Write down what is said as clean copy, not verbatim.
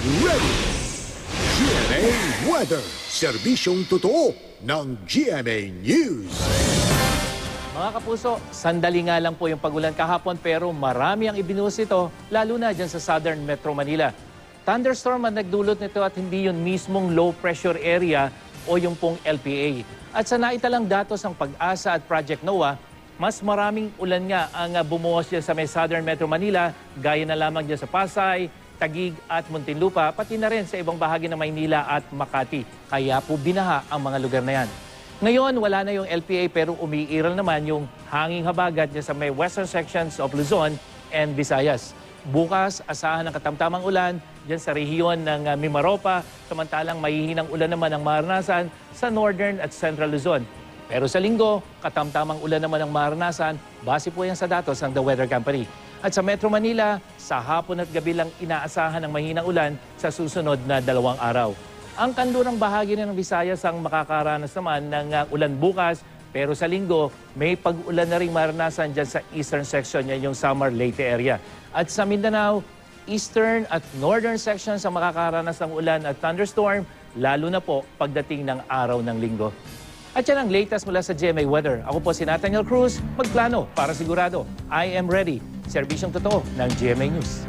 ready. GMA Weather, serbisyong totoo ng GMA News. Mga kapuso, sandali nga lang po yung pagulan kahapon pero marami ang ibinuhos ito, lalo na dyan sa Southern Metro Manila. Thunderstorm ang nagdulot nito at hindi yun mismong low pressure area o yung pong LPA. At sa naitalang datos ng Pag-asa at Project NOAA, mas maraming ulan nga ang bumuhos dyan sa may Southern Metro Manila, gaya na lamang dyan sa Pasay, Taguig at Muntinlupa, pati na rin sa ibang bahagi ng Maynila at Makati. Kaya po binaha ang mga lugar na yan. Ngayon, wala na yung LPA pero umiiral naman yung hanging habagat dyan sa may western sections of Luzon and Visayas. Bukas, asahan ng katamtamang ulan dyan sa rehiyon ng Mimaropa, samantalang mahihinang ulan naman ang maranasan sa northern at central Luzon. Pero sa linggo, katamtamang ulan naman ang maranasan, base po yan sa datos ng The Weather Company. At sa Metro Manila, sa hapon at gabi lang inaasahan ng mahinang ulan sa susunod na 2 araw. Ang kanlurang bahagi ng Visayas ang makakaranas naman ng ulan bukas, pero sa linggo, may pag-ulan na rin maranasan dyan sa eastern section, yan yung Samar Leyte area. At sa Mindanao, eastern at northern sections ang makakaranas ng ulan at thunderstorm, lalo na po pagdating ng araw ng linggo. At yan ang latest mula sa GMA Weather. Ako po si Nathaniel Cruz, magplano para sigurado. I am ready. Serbisyong totoo ng GMA News.